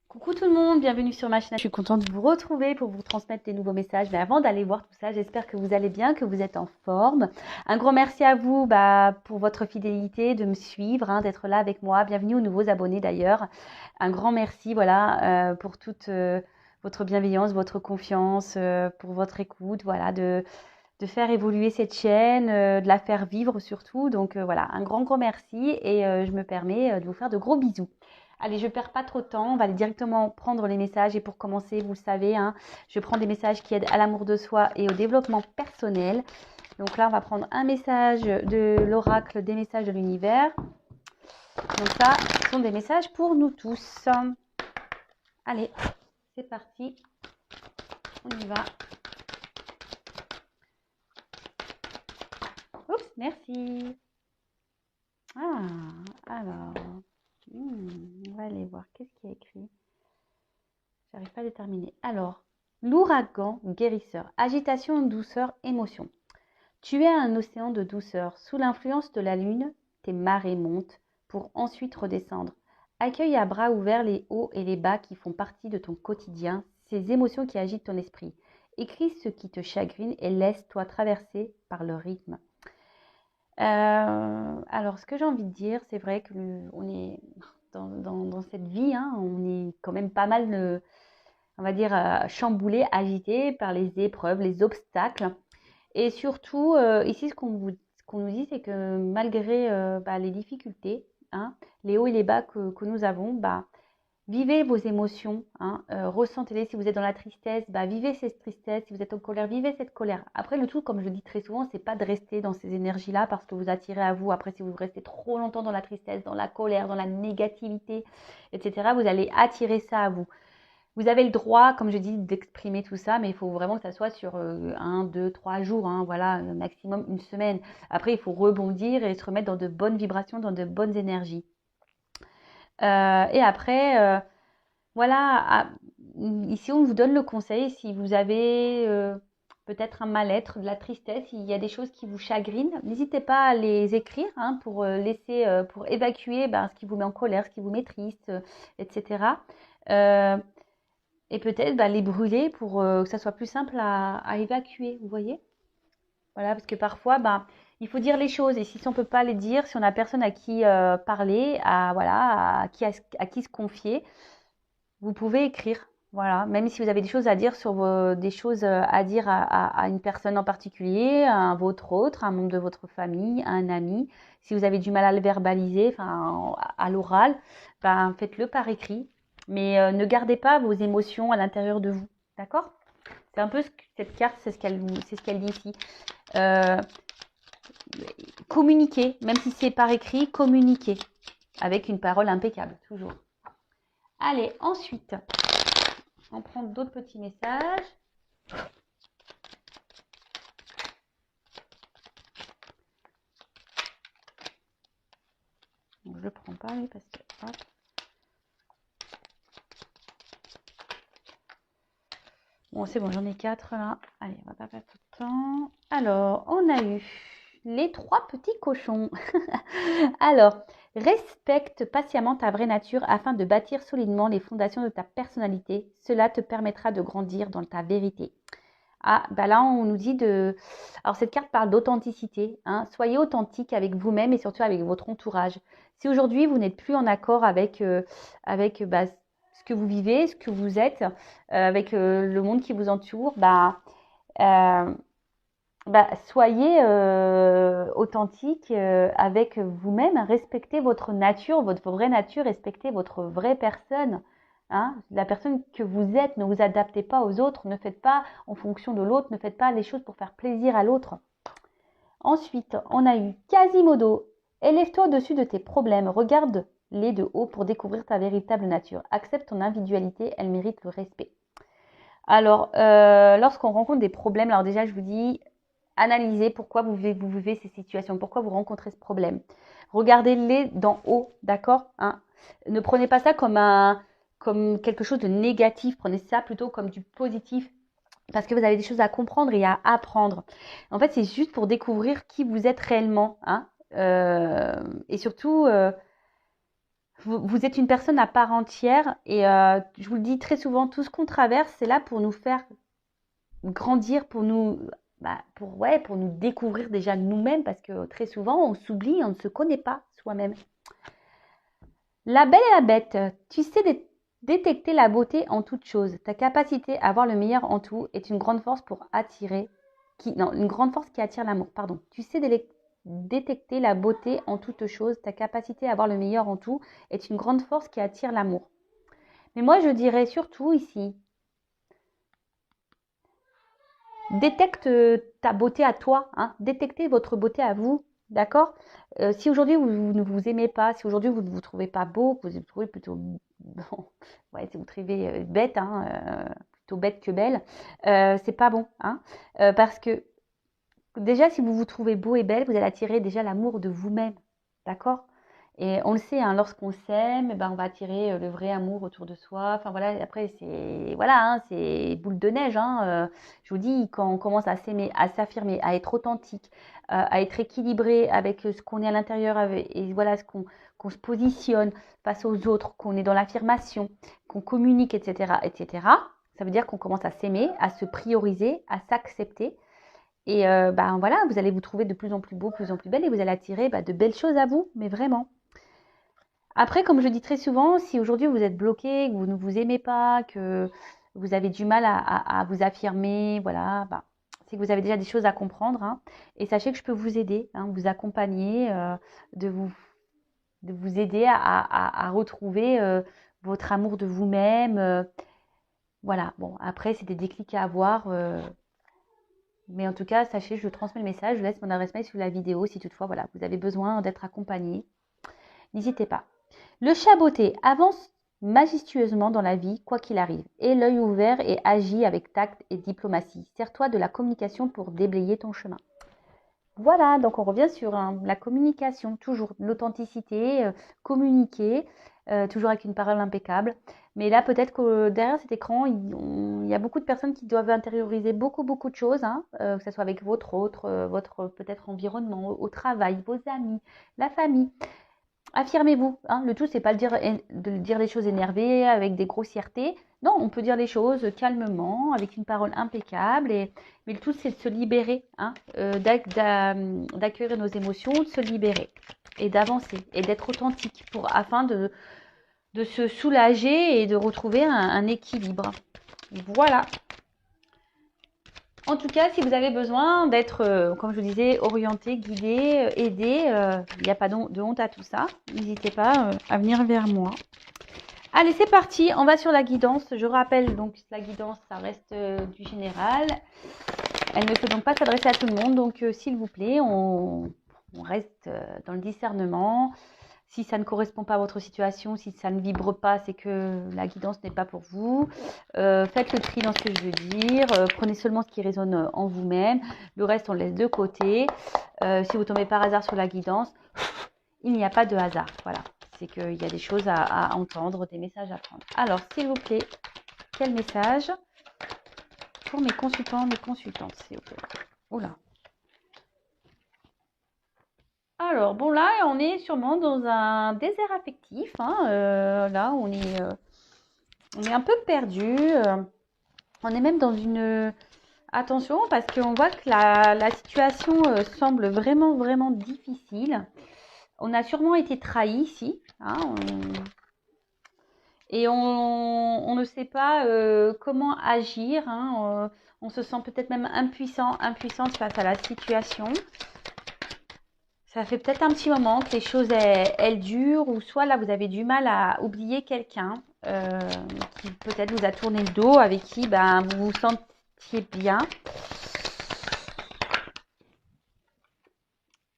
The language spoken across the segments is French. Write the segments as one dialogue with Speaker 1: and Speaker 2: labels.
Speaker 1: Coucou tout le monde, bienvenue sur ma chaîne. Je suis contente de vous retrouver pour vous transmettre des nouveaux messages. Mais avant d'aller voir tout ça, j'espère que vous allez bien, que vous êtes en forme. Un grand merci à vous pour votre fidélité, de me suivre, d'être là avec moi. Bienvenue aux nouveaux abonnés d'ailleurs. Un grand merci pour toute votre bienveillance, votre confiance, pour votre écoute, de faire évoluer cette chaîne, de la faire vivre surtout. Donc voilà, un grand merci et je me permets de vous faire de gros bisous. Allez, je ne perds pas trop de temps, on va aller directement prendre les messages et pour commencer, vous le savez, je prends des messages qui aident à l'amour de soi et au développement personnel. Donc là, on va prendre un message de l'oracle des messages de l'univers. Donc ça, ce sont des messages pour nous tous. Allez, c'est parti, on y va. Oups, merci. Alors, on va aller voir, qu'est-ce qu'il y a écrit? J'arrive pas à déterminer. Alors, l'ouragan guérisseur, agitation, douceur, émotion. Tu es un océan de douceur. Sous l'influence de la lune, tes marées montent pour ensuite redescendre. Accueille à bras ouverts les hauts et les bas qui font partie de ton quotidien, ces émotions qui agitent ton esprit. Écris ce qui te chagrine et laisse-toi traverser par le rythme. Alors, ce que j'ai envie de dire, c'est vrai que on est dans cette vie, on est quand même pas mal, on va dire, chamboulé, agité par les épreuves, les obstacles. Et surtout, ici, ce qu'on nous dit, c'est que malgré les difficultés, les hauts et les bas que nous avons, vivez vos émotions, ressentez-les. Si vous êtes dans la tristesse, vivez cette tristesse. Si vous êtes en colère, vivez cette colère. Après, le tout, comme je le dis très souvent, c'est pas de rester dans ces énergies-là parce que vous attirez à vous. Après, si vous restez trop longtemps dans la tristesse, dans la colère, dans la négativité, etc., vous allez attirer ça à vous. Vous avez le droit, comme je dis, d'exprimer tout ça, mais il faut vraiment que ça soit sur 1, 2, 3 jours, voilà, maximum une semaine. Après, il faut rebondir et se remettre dans de bonnes vibrations, dans de bonnes énergies. Et après, ici on vous donne le conseil, si vous avez peut-être un mal-être, de la tristesse, il y a des choses qui vous chagrinent, n'hésitez pas à les écrire pour pour évacuer ce qui vous met en colère, ce qui vous met triste, etc. Et peut-être les brûler pour que ça soit plus simple à évacuer, vous voyez? Voilà, parce que parfois, il faut dire les choses. Et si on ne peut pas les dire, si on n'a personne à qui parler, à qui se confier, vous pouvez écrire. Voilà, même si vous avez des choses à dire des choses à dire à une personne en particulier, à un votre autre, à un membre de votre famille, à un ami. Si vous avez du mal à le verbaliser, à l'oral, faites-le par écrit. Mais ne gardez pas vos émotions à l'intérieur de vous. D'accord? C'est un peu cette carte, c'est ce qu'elle dit ici. Communiquer, même si c'est par écrit, communiquer avec une parole impeccable, toujours. Allez, ensuite, on prend d'autres petits messages. Donc, je ne prends pas lui parce que hop. Bon, c'est bon, j'en ai 4 là. Allez, on va pas perdre tout le temps. Alors, on a eu les 3 petits cochons. Alors, respecte patiemment ta vraie nature afin de bâtir solidement les fondations de ta personnalité. Cela te permettra de grandir dans ta vérité. Là, on nous dit de... Alors, cette carte parle d'authenticité. Soyez authentique avec vous-même et surtout avec votre entourage. Si aujourd'hui, vous n'êtes plus en accord avec ce que vous vivez, ce que vous êtes, avec le monde qui vous entoure, soyez authentique avec vous-même. Respectez votre nature, votre vraie nature. Respectez votre vraie personne. La personne que vous êtes. Ne vous adaptez pas aux autres. Ne faites pas en fonction de l'autre. Ne faites pas les choses pour faire plaisir à l'autre. Ensuite, on a eu Quasimodo. Élève-toi au-dessus de tes problèmes. Regarde-les de haut pour découvrir ta véritable nature. Accepte ton individualité. Elle mérite le respect. Alors, lorsqu'on rencontre des problèmes, alors déjà, je vous dis, analysez pourquoi vous vivez ces situations, pourquoi vous rencontrez ce problème. Regardez-les d'en haut, d'accord? Ne prenez pas ça comme quelque chose de négatif. Prenez ça plutôt comme du positif. Parce que vous avez des choses à comprendre et à apprendre. En fait, c'est juste pour découvrir qui vous êtes réellement. Et surtout, Vous êtes une personne à part entière et je vous le dis très souvent, tout ce qu'on traverse, c'est là pour nous faire grandir, pour nous, pour nous découvrir déjà nous-mêmes, parce que très souvent, on s'oublie, on ne se connaît pas soi-même. La belle et la bête, tu sais détecter la beauté en toute chose. Ta capacité à voir le meilleur en tout est une grande force pour attirer, une grande force qui attire l'amour. Pardon. Tu sais détecter la beauté en toute chose. Ta capacité à voir le meilleur en tout est une grande force qui attire l'amour. Mais moi, je dirais surtout ici, détecte ta beauté à toi, hein. Détectez votre beauté à vous, d'accord? Si aujourd'hui vous ne vous aimez pas, si aujourd'hui vous ne vous trouvez pas beau, que vous vous trouvez plutôt bon, ouais, si vous trouvez bête, hein, plutôt bête que belle, c'est pas bon, hein, parce que déjà si vous vous trouvez beau et belle, vous allez attirer déjà l'amour de vous-même, d'accord? Et on le sait, hein, lorsqu'on s'aime, on va attirer le vrai amour autour de soi. Enfin voilà, après c'est voilà, hein, c'est boule de neige. Hein, je vous dis, quand on commence à s'aimer, à s'affirmer, à être authentique, à être équilibré avec ce qu'on est à l'intérieur, et voilà ce qu'on se positionne face aux autres, qu'on est dans l'affirmation, qu'on communique, etc., etc. Ça veut dire qu'on commence à s'aimer, à se prioriser, à s'accepter. Et voilà, vous allez vous trouver de plus en plus beau, de plus en plus belle, et vous allez attirer de belles choses à vous, mais vraiment. Après, comme je dis très souvent, si aujourd'hui vous êtes bloqué, que vous ne vous aimez pas, que vous avez du mal à vous affirmer, voilà, c'est que vous avez déjà des choses à comprendre. Hein. Et sachez que je peux vous aider, hein, vous accompagner, de vous aider à retrouver votre amour de vous-même. Voilà, bon, après, c'est des déclics à avoir. Mais en tout cas, sachez, je transmets le message, je laisse mon adresse mail sous la vidéo si toutefois, voilà, vous avez besoin d'être accompagné. N'hésitez pas. Le chat botté avance majestueusement dans la vie, quoi qu'il arrive. Aie l'œil ouvert et agis avec tact et diplomatie. Sers-toi de la communication pour déblayer ton chemin. Voilà, donc on revient sur la communication, toujours l'authenticité, communiquer, toujours avec une parole impeccable. Mais là, peut-être que derrière cet écran, il y a beaucoup de personnes qui doivent intérioriser beaucoup, beaucoup de choses, hein, que ce soit avec votre peut-être environnement, au travail, vos amis, la famille. Affirmez-vous. Hein. Le tout, c'est pas de dire des choses énervées, avec des grossièretés. Non, on peut dire les choses calmement, avec une parole impeccable. Mais le tout, c'est de se libérer, hein, d'accueillir nos émotions, de se libérer et d'avancer et d'être authentique afin de se soulager et de retrouver un équilibre. Voilà. En tout cas, si vous avez besoin d'être, comme je vous disais, orienté, guidé, aidé, il n'y a pas de honte à tout ça. N'hésitez pas à venir vers moi. Allez, c'est parti. On va sur la guidance. Je rappelle donc la guidance, ça reste du général. Elle ne peut donc pas s'adresser à tout le monde. Donc, s'il vous plaît, on reste dans le discernement. Si ça ne correspond pas à votre situation, si ça ne vibre pas, c'est que la guidance n'est pas pour vous. Faites le tri dans ce que je veux dire. Prenez seulement ce qui résonne en vous-même. Le reste, on le laisse de côté. Si vous tombez par hasard sur la guidance, il n'y a pas de hasard. Voilà. C'est qu'il y a des choses à entendre, des messages à prendre. Alors, s'il vous plaît, quel message pour mes consultants, mes consultantes, s'il vous plaît. Oula. Alors, bon, là, on est sûrement dans un désert affectif. Hein, là, on est un peu perdu. On est même dans une... Attention, parce qu'on voit que la situation semble vraiment, vraiment difficile. On a sûrement été trahi ici. Hein, et on ne sait pas comment agir. Hein, on se sent peut-être même impuissante face à la situation. Ça fait peut-être un petit moment que les choses, elles durent, ou soit là, vous avez du mal à oublier quelqu'un qui peut-être vous a tourné le dos, avec qui vous vous sentiez bien.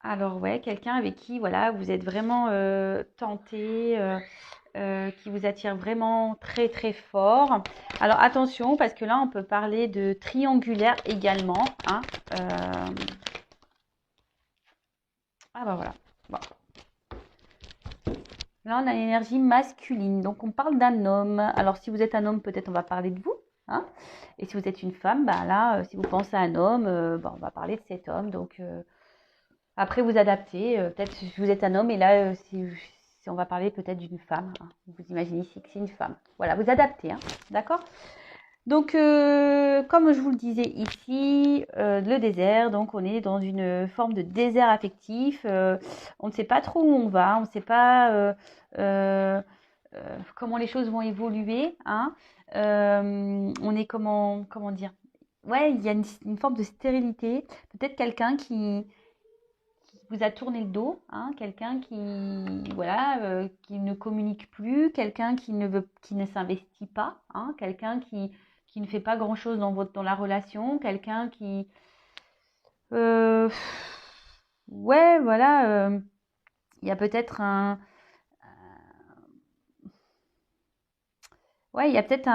Speaker 1: Alors, ouais, quelqu'un avec qui, voilà, vous êtes vraiment tenté, qui vous attire vraiment très, très fort. Alors, attention, parce que là, on peut parler de triangulaire également. Hein, Ah, voilà. Bon. Là, on a l'énergie masculine. Donc, on parle d'un homme. Alors, si vous êtes un homme, peut-être on va parler de vous. Hein. Et si vous êtes une femme, là, si vous pensez à un homme, on va parler de cet homme. Donc, après, vous adaptez. Peut-être si vous êtes un homme et là, on va parler peut-être d'une femme. Hein. Vous imaginez ici que c'est une femme. Voilà, vous adaptez, hein, d'accord? Donc, comme je vous le disais ici, le désert, donc on est dans une forme de désert affectif. On ne sait pas trop où on va, on ne sait pas comment les choses vont évoluer. Hein. On est comment dire? Ouais, il y a une forme de stérilité. Peut-être quelqu'un qui vous a tourné le dos, hein, quelqu'un voilà, qui ne communique plus, quelqu'un qui ne s'investit pas, hein, quelqu'un qui ne fait pas grand-chose dans la relation, quelqu'un qui, euh, ouais, voilà, il y a peut-être ouais, il y a peut-être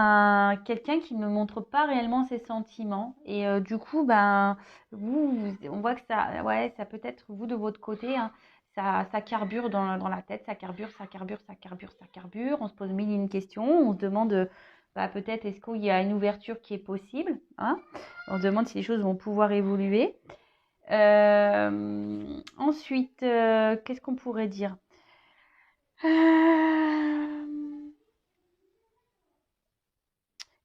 Speaker 1: quelqu'un qui ne montre pas réellement ses sentiments et du coup, ben, on voit que ça, ouais, ça peut être vous de votre côté, hein, ça carbure dans la tête, ça carbure, ça carbure, ça carbure, ça carbure. On se pose mille et une questions, on se demande, bah, peut-être est-ce qu'il y a une ouverture qui est possible, hein? On se demande si les choses vont pouvoir évoluer. Ensuite, qu'est-ce qu'on pourrait dire?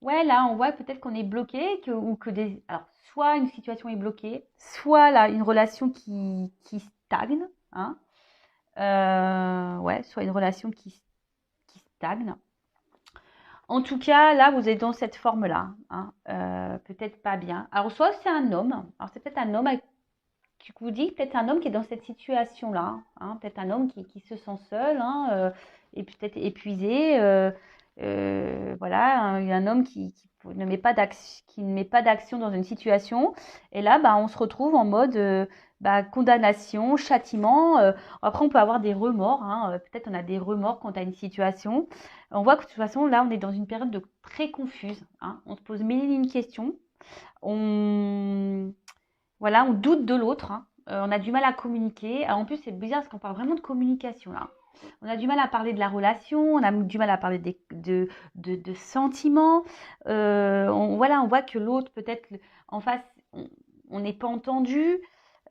Speaker 1: Ouais, là, on voit peut-être qu'on est bloqué, ou que alors, soit une situation est bloquée, soit là, une relation qui stagne, hein. Ouais, soit une relation qui stagne. En tout cas, là, vous êtes dans cette forme-là, hein, peut-être pas bien. Alors, soit c'est un homme, alors c'est peut-être un homme, qui vous dit, peut-être un homme qui est dans cette situation-là, hein, peut-être un homme qui se sent seul, hein, et peut-être épuisé, voilà, un homme ne met pas d'action dans une situation. Et là, bah, on se retrouve en mode bah, condamnation, châtiment. Après, on peut avoir des remords. Hein, peut-être on a des remords quant à une situation. On voit que de toute façon, là, on est dans une période très confuse. Hein. On se pose mille et une questions. Voilà, on doute de l'autre. Hein. On a du mal à communiquer. Alors, en plus, c'est bizarre parce qu'on parle vraiment de communication là. On a du mal à parler de la relation, on a du mal à parler de sentiments. Voilà, on voit que l'autre, peut-être en face, on n'est pas entendu.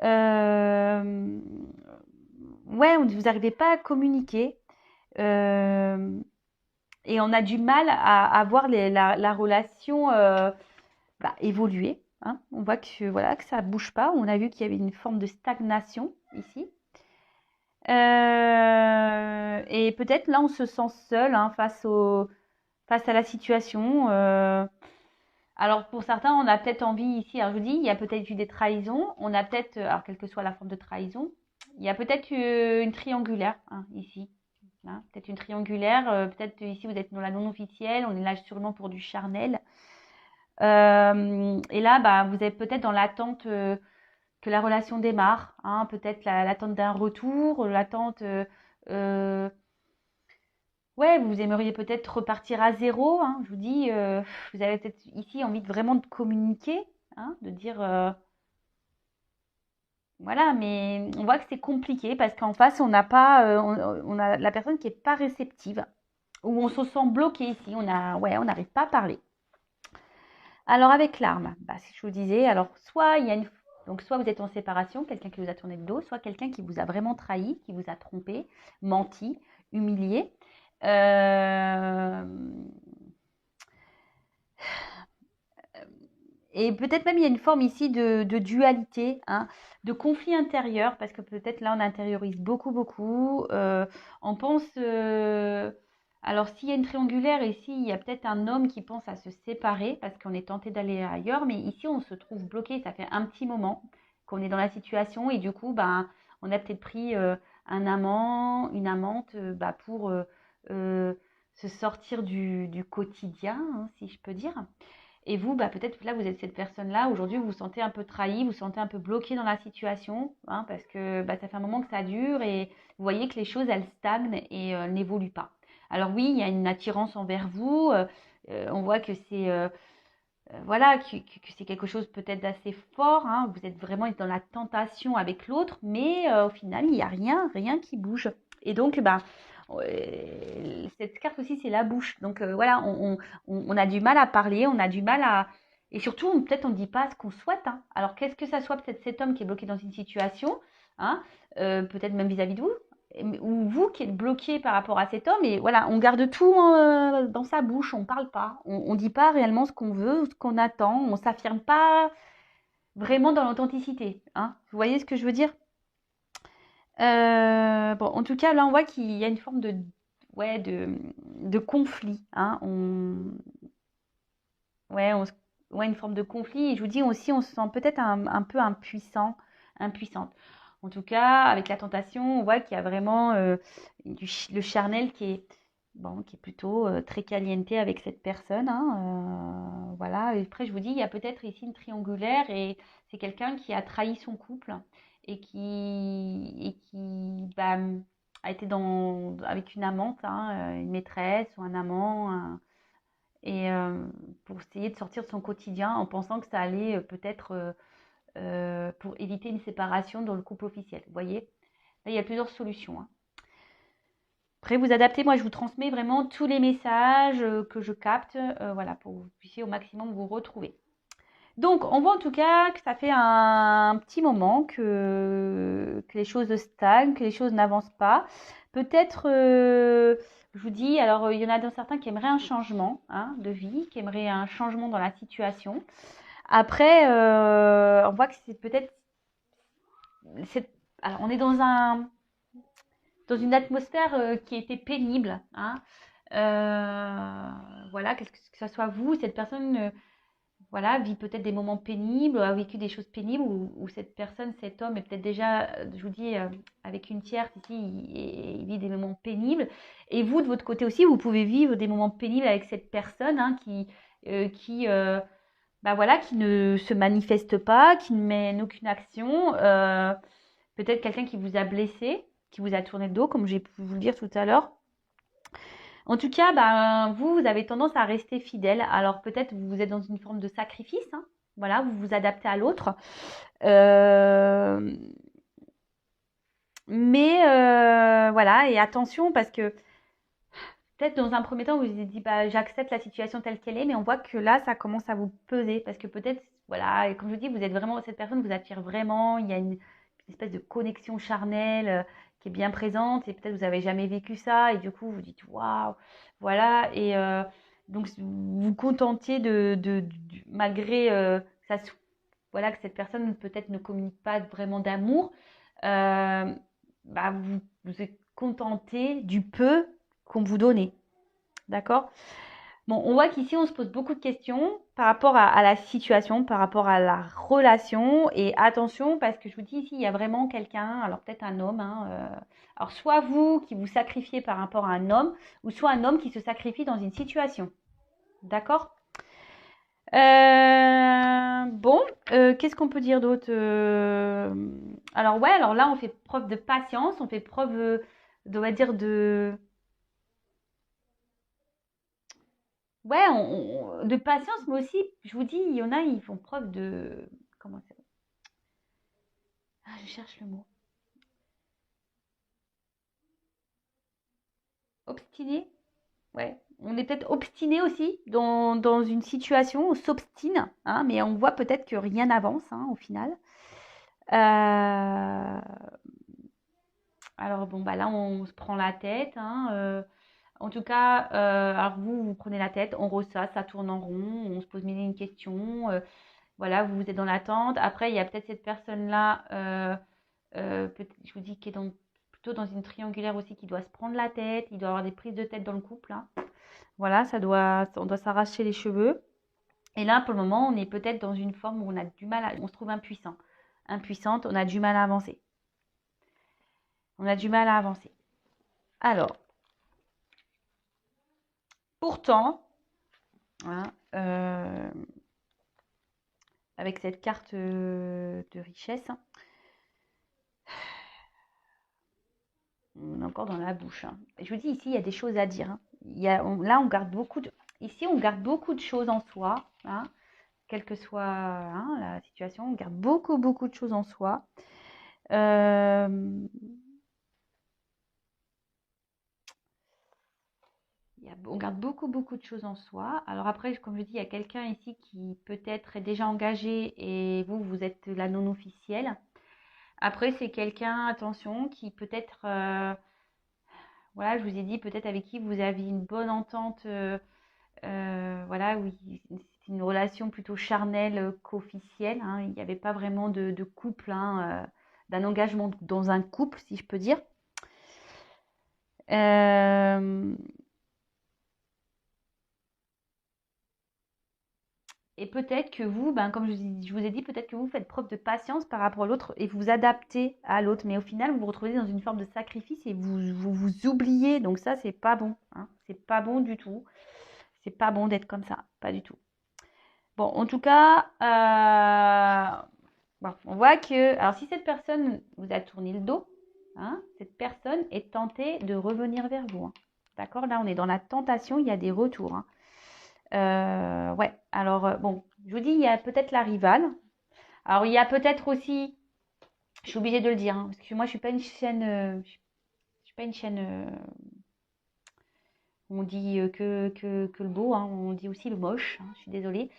Speaker 1: Ouais, vous n'arrivez pas à communiquer. Et on a du mal à voir la relation bah, évoluer. Hein. On voit que, voilà, que ça ne bouge pas. On a vu qu'il y avait une forme de stagnation ici. Et peut-être là, on se sent seul, hein, face à la situation. Alors pour certains, on a peut-être envie ici, alors je vous dis, il y a peut-être eu des trahisons. On a peut-être, alors quelle que soit la forme de trahison, il y a peut-être une triangulaire, hein, ici. Hein, peut-être une triangulaire, peut-être ici vous êtes dans la non officielle, on est là sûrement pour du charnel. Et là, bah, vous êtes peut-être dans l'attente que la relation démarre, hein, peut-être l'attente d'un retour, l'attente, ouais, vous aimeriez peut-être repartir à zéro, hein, je vous dis, vous avez peut-être ici envie vraiment de communiquer, hein, de dire, voilà, mais on voit que c'est compliqué parce qu'en face, on n'a pas, on a la personne qui est pas réceptive, ou on se sent bloqué ici, ouais, on n'arrive pas à parler. Alors avec l'arme, bah, si je vous disais, alors soit il y a donc soit vous êtes en séparation, quelqu'un qui vous a tourné le dos, soit quelqu'un qui vous a vraiment trahi, qui vous a trompé, menti, humilié. Et peut-être même il y a une forme ici de dualité, hein, de conflit intérieur, parce que peut-être là on intériorise beaucoup, beaucoup. On pense, alors s'il y a une triangulaire ici, il y a peut-être un homme qui pense à se séparer parce qu'on est tenté d'aller ailleurs, mais ici on se trouve bloqué, ça fait un petit moment qu'on est dans la situation et du coup, ben, on a peut-être pris un amant, une amante, bah, pour se sortir du quotidien, hein, si je peux dire. Et vous, bah, peut-être là, vous êtes cette personne-là. Aujourd'hui, vous vous sentez un peu trahi, vous vous sentez un peu bloqué dans la situation, hein, parce que bah, ça fait un moment que ça dure et vous voyez que les choses, elles stagnent et n'évoluent pas. Alors oui, il y a une attirance envers vous. On voit que c'est voilà, que c'est quelque chose peut-être d'assez fort. Hein. Vous êtes vraiment dans la tentation avec l'autre, mais au final, il n'y a rien qui bouge. Et donc, bah, cette carte aussi, c'est la bouche. Donc voilà, on a du mal à parler, on a du mal à... Et surtout, peut-être on ne dit pas ce qu'on souhaite. Hein. Alors, qu'est-ce que ça soit peut-être cet homme qui est bloqué dans une situation, hein, peut-être même vis-à-vis de vous, ou vous qui êtes bloqué par rapport à cet homme, et voilà, on garde tout dans sa bouche, on parle pas, on dit pas réellement ce qu'on veut, ce qu'on attend, on s'affirme pas vraiment dans l'authenticité, hein. Vous voyez ce que je veux dire? Bon, en tout cas, là, on voit qu'il y a une forme ouais, de conflit, hein. Ouais, ouais, une forme de conflit. Et je vous dis aussi, on se sent peut-être un peu impuissante. En tout cas, avec la tentation, on voit qu'il y a vraiment le charnel bon, qui est plutôt très caliente avec cette personne, hein. Voilà. Et après, je vous dis, il y a peut-être ici une triangulaire et c'est quelqu'un qui a trahi son couple et qui bah, a été avec une amante, hein, une maîtresse ou un amant, et pour essayer de sortir de son quotidien en pensant que ça allait peut-être pour éviter une séparation dans le couple officiel. Vous voyez? Là, il y a plusieurs solutions, hein. Après, vous adaptez, moi je vous transmets vraiment tous les messages que je capte, voilà, pour que vous puissiez au maximum vous retrouver. Donc, on voit en tout cas que ça fait un petit moment que les choses stagnent, que les choses n'avancent pas. Peut-être, je vous dis, alors il y en a certains qui aimeraient un changement, hein, de vie, qui aimeraient un changement dans la situation. Après, on voit que c'est peut-être, alors on est dans une atmosphère qui était pénible, hein. Voilà, que ce soit vous, cette personne. Voilà, vit peut-être des moments pénibles, a vécu des choses pénibles, ou cette personne, cet homme est peut-être déjà, je vous dis, avec une tierce ici, il vit des moments pénibles. Et vous, de votre côté aussi, vous pouvez vivre des moments pénibles avec cette personne, hein, bah voilà, qui ne se manifeste pas, qui ne mène aucune action. Peut-être quelqu'un qui vous a blessé, qui vous a tourné le dos, comme j'ai pu vous le dire tout à l'heure. En tout cas, ben, vous avez tendance à rester fidèle. Alors peut-être vous êtes dans une forme de sacrifice, hein. Voilà, vous vous adaptez à l'autre. Euh, mais voilà, et attention parce que peut-être dans un premier temps, vous vous êtes dit, bah, j'accepte la situation telle qu'elle est, mais on voit que là, ça commence à vous peser parce que peut-être, voilà, et comme je dis, vous êtes vraiment, cette personne vous attire vraiment, il y a une espèce de connexion charnelle qui est bien présente et peut-être vous n'avez jamais vécu ça et du coup, vous dites, waouh, voilà, et donc vous vous contentiez malgré ça, voilà, que cette personne peut-être ne communique pas vraiment d'amour, euh, bah, vous êtes contenté du peu qu'on vous donnait. D'accord? Bon, on voit qu'ici, on se pose beaucoup de questions par rapport à la situation, par rapport à la relation. Et attention, parce que je vous dis ici, il y a vraiment quelqu'un, alors peut-être un homme, hein, alors soit vous qui vous sacrifiez par rapport à un homme, ou soit un homme qui se sacrifie dans une situation. D'accord? Bon, qu'est-ce qu'on peut dire d'autre? Alors ouais, alors là, on fait preuve de patience, on fait preuve, on va dire, ouais, de patience, mais aussi, je vous dis, il y en a, ils font preuve de, comment ça? Ah, je cherche le mot. Obstiné? Ouais. On est peut-être obstiné aussi dans une situation, on s'obstine, hein, mais on voit peut-être que rien n'avance, hein, au final. Euh, alors bon, bah là, on se prend la tête, hein, en tout cas, alors vous prenez la tête, on ressasse, ça tourne en rond, on se pose mille et une questions. Voilà, vous êtes dans l'attente. Après, il y a peut-être cette personne-là, je vous dis, qui est plutôt dans une triangulaire aussi, qui doit se prendre la tête, il doit avoir des prises de tête dans le couple, hein. Voilà, on doit s'arracher les cheveux. Et là, pour le moment, on est peut-être dans une forme où on a du mal, on se trouve impuissant. Impuissante, on a du mal à avancer. On a du mal à avancer. Alors, pourtant, hein, avec cette carte de richesse, hein, on est encore dans la bouche, hein. Je vous dis, ici, il y a des choses à dire, hein. Là, on garde beaucoup de... Ici, on garde beaucoup de choses en soi, hein, quelle que soit, hein, la situation. On garde beaucoup, beaucoup de choses en soi. Euh, on garde beaucoup, beaucoup de choses en soi. Alors après, comme je dis, il y a quelqu'un ici qui peut-être est déjà engagé et vous êtes la non officielle. Après, c'est quelqu'un, attention, qui peut-être voilà, je vous ai dit peut-être avec qui vous aviez une bonne entente, voilà, oui, c'est une relation plutôt charnelle qu'officielle, hein. Il n'y avait pas vraiment de couple, hein, d'un engagement dans un couple, si je peux dire. Euh, et peut-être que vous, ben, comme je vous ai dit, peut-être que vous faites preuve de patience par rapport à l'autre et vous vous adaptez à l'autre. Mais au final, vous vous retrouvez dans une forme de sacrifice et vous oubliez. Donc ça, c'est pas bon, hein. C'est pas bon du tout. C'est pas bon d'être comme ça. Pas du tout. Bon, en tout cas, bon, on voit que, alors si cette personne vous a tourné le dos, hein, cette personne est tentée de revenir vers vous, hein. D'accord? Là, on est dans la tentation, il y a des retours, hein. Ouais, alors bon, je vous dis, il y a peut-être la rivale. Alors, il y a peut-être aussi, je suis obligée de le dire, hein, parce que moi, je suis pas une chaîne, je suis pas une chaîne où on dit que le beau, hein, on dit aussi le moche, hein, je suis désolée.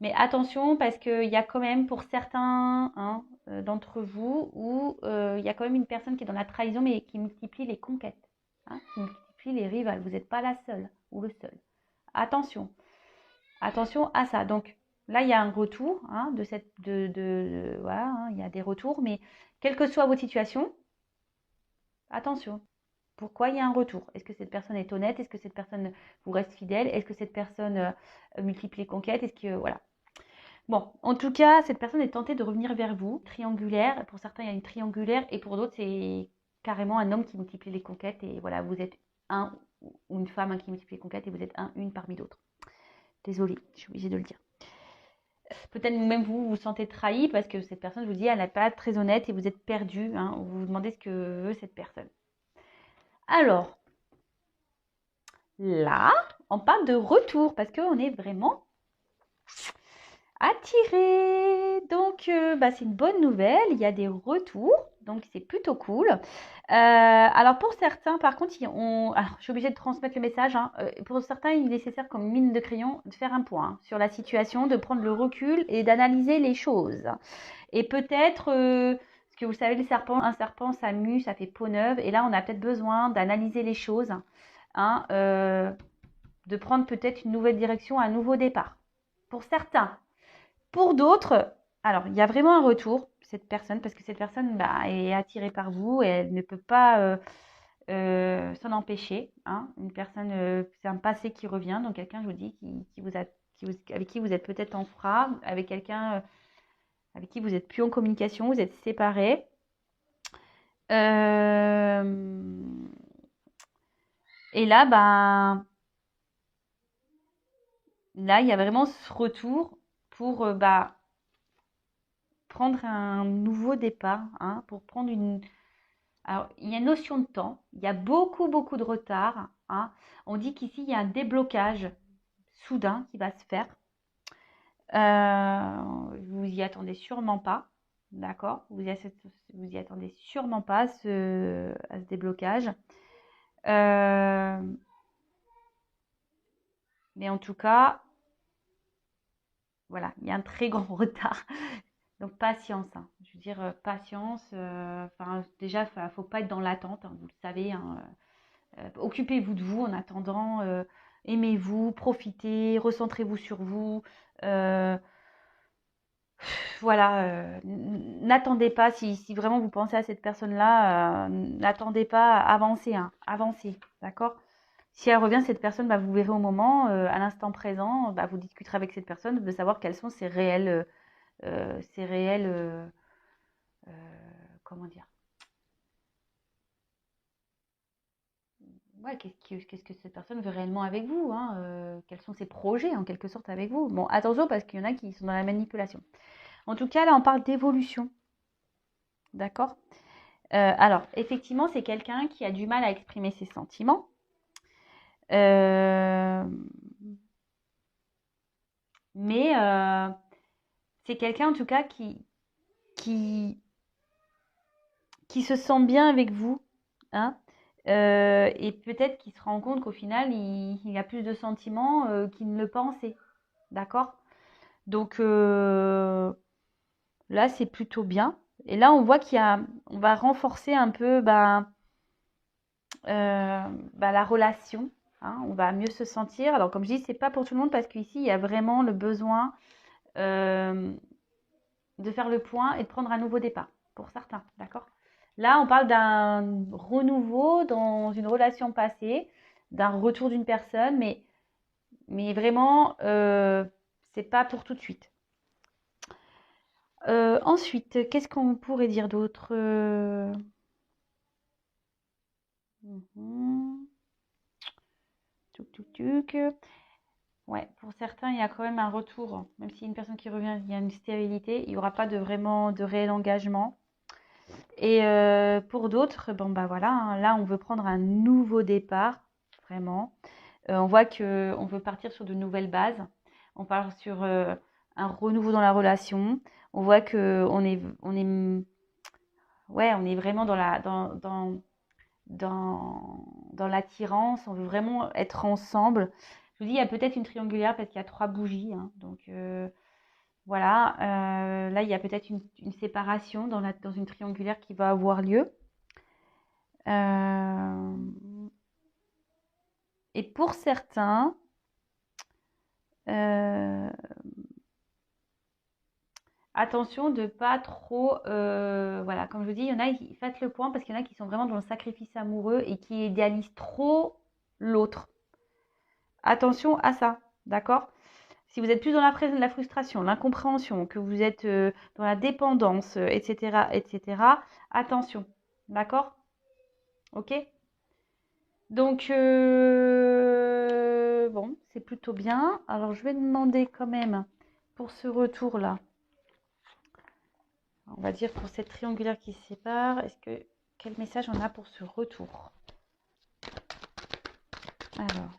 Speaker 1: Mais attention, parce qu'il y a quand même pour certains, hein, d'entre vous où il y a quand même une personne qui est dans la trahison, mais qui multiplie les conquêtes, hein, qui multiplie les rivales. Vous n'êtes pas la seule ou le seul. Attention, attention à ça. Donc là, il y a un retour, hein, voilà, hein, il y a des retours, mais quelle que soit votre situation, attention. Pourquoi il y a un retour? Est-ce que cette personne est honnête? Est-ce que cette personne vous reste fidèle? Est-ce que cette personne multiplie les conquêtes? Est-ce que voilà. Bon, en tout cas, cette personne est tentée de revenir vers vous. Triangulaire, pour certains, il y a une triangulaire, et pour d'autres, c'est carrément un homme qui multiplie les conquêtes. Et voilà, vous êtes un ou une femme, hein, qui multiplie les conquêtes, et vous êtes une parmi d'autres. Désolée, je suis obligée de le dire. Peut-être même vous vous sentez trahi parce que cette personne vous dit elle n'est pas très honnête et vous êtes perdu, hein, vous vous demandez ce que veut cette personne. Alors, là, on parle de retour parce qu'on est vraiment attiré. Donc, bah, c'est une bonne nouvelle. Il y a des retours. Donc, c'est plutôt cool. Alors, pour certains, par contre, alors, je suis obligée de transmettre le message, hein. Pour certains, il est nécessaire, comme mine de crayon, de faire un point, hein, sur la situation, de prendre le recul et d'analyser les choses. Et peut-être, parce que vous savez, un serpent, ça mue, ça fait peau neuve. Et là, on a peut-être besoin d'analyser les choses, hein, de prendre peut-être une nouvelle direction, un nouveau départ. Pour certains. Pour d'autres, alors il y a vraiment un retour, cette personne, parce que cette personne, bah, est attirée par vous et elle ne peut pas s'en empêcher, hein. Une personne, c'est un passé qui revient, donc quelqu'un, je vous dis, avec qui vous êtes peut-être en froid, avec quelqu'un avec qui vous n'êtes plus en communication, vous êtes séparés. Et là, ben, là, il y a vraiment ce retour pour bah, prendre un nouveau départ, hein, pour prendre une. Alors, il y a une notion de temps, il y a beaucoup, beaucoup de retard, hein. On dit qu'ici, il y a un déblocage soudain qui va se faire. Vous y attendez sûrement pas, d'accord? Vous y attendez sûrement pas à ce déblocage. Mais en tout cas, voilà, il y a un très grand retard. Donc patience, hein. Je veux dire, patience. Déjà, il ne faut pas être dans l'attente, hein, vous le savez, hein. Occupez-vous de vous en attendant. Aimez-vous, profitez, recentrez-vous sur vous. Euh, voilà, n'attendez pas, si vraiment vous pensez à cette personne-là, n'attendez pas, avancez, hein, avancez, d'accord? Si elle revient, cette personne, bah, vous verrez au moment, à l'instant présent, bah, vous discuterez avec cette personne de savoir quels sont ses réels, euh, comment dire, ouais, qu'est-ce que cette personne veut réellement avec vous, hein, quels sont ses projets en quelque sorte avec vous. Bon, attention parce qu'il y en a qui sont dans la manipulation. En tout cas, là, on parle d'évolution, d'accord? Alors, effectivement, c'est quelqu'un qui a du mal à exprimer ses sentiments. Euh, mais c'est quelqu'un, en tout cas, qui, qui se sent bien avec vous, hein. Et peut-être qu'il se rend compte qu'au final, il a plus de sentiments qu'il ne le pensait. D'accord? Donc là, c'est plutôt bien. Et là, on voit on va renforcer un peu, ben, la relation. Hein, on va mieux se sentir. Alors, comme je dis, c'est pas pour tout le monde parce qu'ici, il y a vraiment le besoin de faire le point et de prendre un nouveau départ. Pour certains, d'accord? Là, on parle d'un renouveau dans une relation passée, d'un retour d'une personne, mais vraiment, c'est pas pour tout de suite. Ensuite, qu'est-ce qu'on pourrait dire d'autre? Tuc, tuc, tuc. Ouais, pour certains, il y a quand même un retour. Même s'il y a une personne qui revient, il y a une stérilité, il n'y aura pas vraiment de réel engagement. Et pour d'autres, bon bah voilà, hein, là on veut prendre un nouveau départ, vraiment. On voit que on veut partir sur de nouvelles bases. On part sur un renouveau dans la relation. On voit que on est vraiment dans l'attirance. On veut vraiment être ensemble. Je vous dis, il y a peut-être une triangulaire parce qu'il y a 3 bougies, hein, donc voilà. Là, il y a peut-être une séparation dans une triangulaire qui va avoir lieu. Et pour certains, attention de pas trop, voilà, comme je vous dis, il y en a, faites le point parce qu'il y en a qui sont vraiment dans le sacrifice amoureux et qui idéalisent trop l'autre. Attention à ça, d'accord? Si vous êtes plus dans la frustration, l'incompréhension, que vous êtes dans la dépendance, etc., etc., attention, d'accord? Ok? Donc, bon, c'est plutôt bien. Alors, je vais demander quand même pour ce retour-là, on va dire pour cette triangulaire qui se sépare, quel message on a pour ce retour? Alors,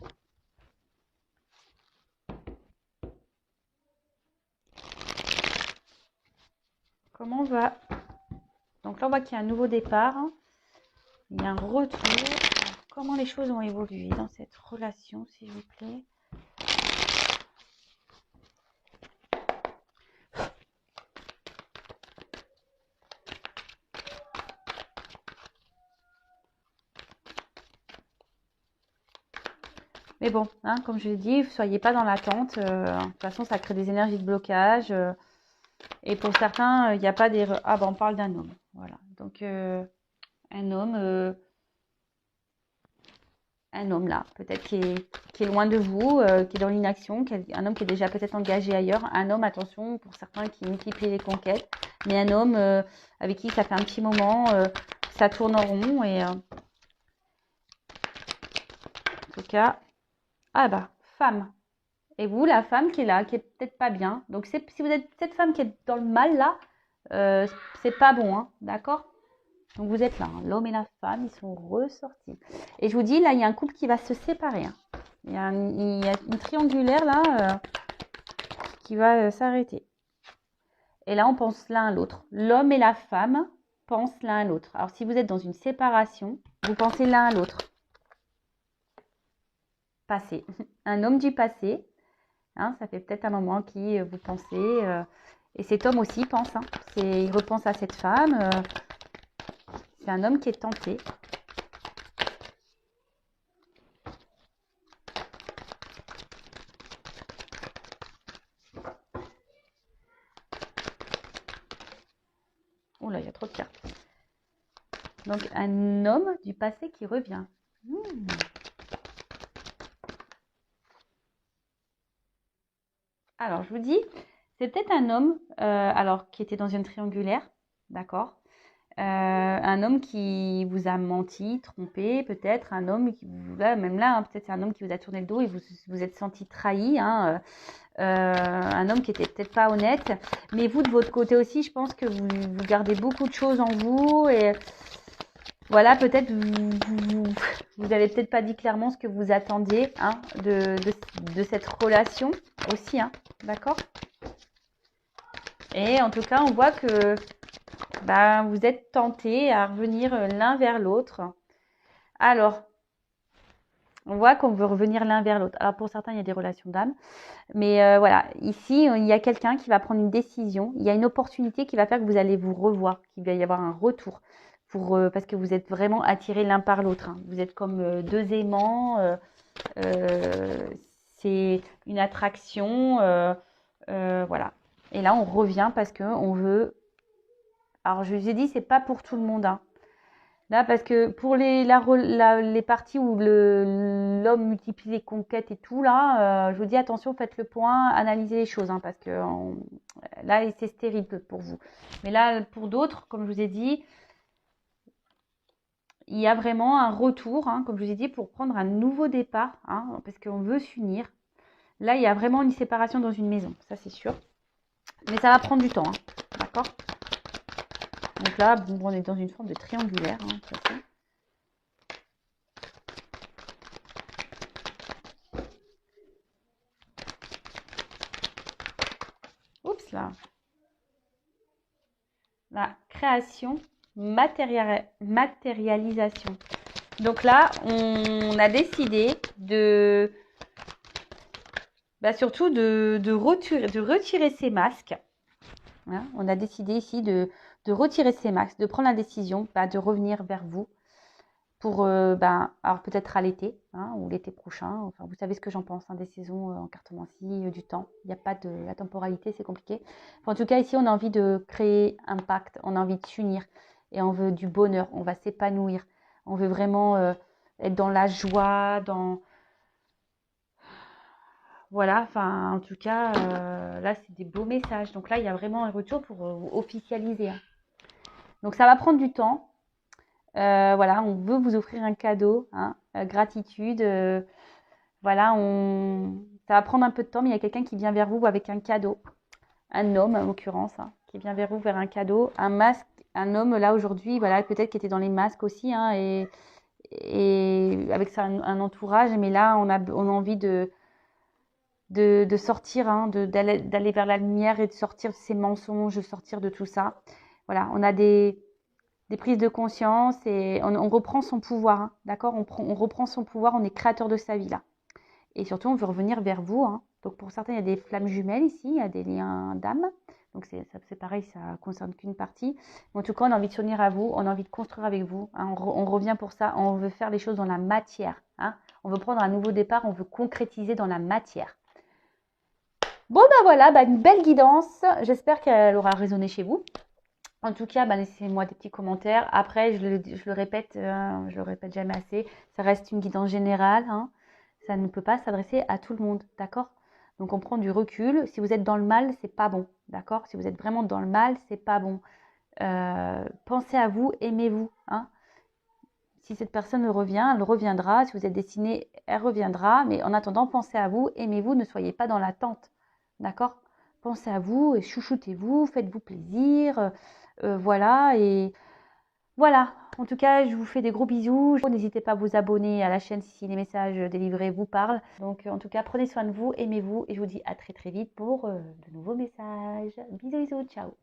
Speaker 1: comment on va... Donc là, on voit qu'il y a un nouveau départ, il y a un retour. Alors, comment les choses ont évolué dans cette relation, s'il vous plaît? Mais bon, hein, comme je l'ai dit, ne soyez pas dans l'attente. De toute façon, ça crée des énergies de blocage. Et pour certains, il n'y a pas des... Ah ben, on parle d'un homme. Voilà. Donc, un homme là, peut-être qui est loin de vous, qui est dans l'inaction, un homme qui est déjà peut-être engagé ailleurs. Un homme, attention, pour certains qui multiplient les conquêtes. Mais un homme avec qui ça fait un petit moment, ça tourne en rond. Et en tout cas, ah bah, femme. Et vous, la femme qui est là, qui est peut-être pas bien. Donc, si vous êtes cette femme qui est dans le mal là, c'est pas bon, hein, d'accord? Donc, vous êtes là, hein, l'homme et la femme, ils sont ressortis. Et je vous dis, là, il y a un couple qui va se séparer. Hein. Il y a une triangulaire là qui va s'arrêter. Et là, on pense l'un à l'autre. L'homme et la femme pensent l'un à l'autre. Alors, si vous êtes dans une séparation, vous pensez l'un à l'autre. Passé. Un homme du passé. Hein, ça fait peut-être un moment qui vous pensez. Et cet homme aussi pense. Hein, il repense à cette femme. C'est un homme qui est tenté. Oh là, il y a trop de cartes. Donc, un homme du passé qui revient. Alors, je vous dis, c'est peut-être un homme alors qui était dans une triangulaire, d'accord? Un homme qui vous a menti, trompé, peut-être un homme qui vous là, même là, hein, peut-être c'est un homme qui vous a tourné le dos et vous êtes senti trahi, hein, un homme qui était peut-être pas honnête, mais vous de votre côté aussi, je pense que vous gardez beaucoup de choses en vous et voilà, peut-être vous avez peut-être pas dit clairement ce que vous attendiez hein, de cette relation aussi, hein, d'accord? Et en tout cas, on voit que vous êtes tentés à revenir l'un vers l'autre. Alors, on voit qu'on veut revenir l'un vers l'autre. Alors, pour certains, il y a des relations d'âme. Mais voilà, ici, il y a quelqu'un qui va prendre une décision. Il y a une opportunité qui va faire que vous allez vous revoir, qu'il va y avoir un retour. parce que vous êtes vraiment attirés l'un par l'autre, hein. Vous êtes comme deux aimants. C'est une attraction. Voilà. Et là, on revient parce qu'on veut. Alors, je vous ai dit, c'est pas pour tout le monde, hein. Là, parce que pour les parties où l'homme multiplie les conquêtes et tout, là, je vous dis attention, faites le point, analysez les choses, hein, parce que là, c'est stérile pour vous. Mais là, pour d'autres, comme je vous ai dit, il y a vraiment un retour, hein, comme je vous ai dit, pour prendre un nouveau départ, hein, parce qu'on veut s'unir. Là, il y a vraiment une séparation dans une maison, ça c'est sûr. Mais ça va prendre du temps, hein, d'accord? Donc là, bon, on est dans une forme de triangulaire, hein, de toute façon. Oups là. La création, matérialisation. Donc là, on a décidé surtout de retirer ces masques. Hein, on a décidé ici de retirer ces masques, de prendre la décision de revenir vers vous pour, alors peut-être à l'été, hein, ou l'été prochain. Enfin, vous savez ce que j'en pense, hein, des saisons en cartomancie, du temps. Il n'y a pas de la temporalité, c'est compliqué. Enfin, en tout cas, ici, on a envie de créer un pacte, on a envie de s'unir et on veut du bonheur, on va s'épanouir. On veut vraiment être dans la joie, voilà, enfin, en tout cas, là, c'est des beaux messages. Donc là, il y a vraiment un retour pour officialiser, hein. Donc ça va prendre du temps. Voilà, on veut vous offrir un cadeau, hein, gratitude. Voilà, ça va prendre un peu de temps, mais il y a quelqu'un qui vient vers vous avec un cadeau. Un homme, en l'occurrence, hein, qui vient vers vous vers un cadeau. Un masque, un homme, là, aujourd'hui, voilà, peut-être qui était dans les masques aussi, hein, et avec ça, un entourage. Mais là, on a envie de sortir, hein, d'aller vers la lumière et de sortir de ces mensonges, de sortir de tout ça. Voilà, on a des prises de conscience et on reprend son pouvoir, hein, d'accord, on reprend son pouvoir, on est créateur de sa vie là. Et surtout, on veut revenir vers vous, hein. Donc pour certains, il y a des flammes jumelles ici, il y a des liens d'âme. Donc c'est pareil, ça ne concerne qu'une partie. Mais en tout cas, on a envie de s'unir à vous, on a envie de construire avec vous, hein. On revient pour ça, on veut faire les choses dans la matière, hein. On veut prendre un nouveau départ, on veut concrétiser dans la matière. Bon, voilà, une belle guidance. J'espère qu'elle aura résonné chez vous. En tout cas, laissez-moi des petits commentaires. Après, je le répète, je le répète jamais assez, ça reste une guidance générale, hein. Ça ne peut pas s'adresser à tout le monde, d'accord? Donc, on prend du recul. Si vous êtes dans le mal, c'est pas bon, d'accord? Si vous êtes vraiment dans le mal, c'est pas bon. Pensez à vous, aimez-vous, hein. Si cette personne revient, elle reviendra. Si vous êtes destiné, elle reviendra. Mais en attendant, pensez à vous, aimez-vous, ne soyez pas dans l'attente, d'accord? Pensez à vous, chouchoutez-vous, faites-vous plaisir. Voilà, et voilà. En tout cas, je vous fais des gros bisous. N'hésitez pas à vous abonner à la chaîne si les messages délivrés vous parlent. Donc, en tout cas, prenez soin de vous, aimez-vous, et je vous dis à très très vite pour de nouveaux messages. Bisous, bisous, ciao.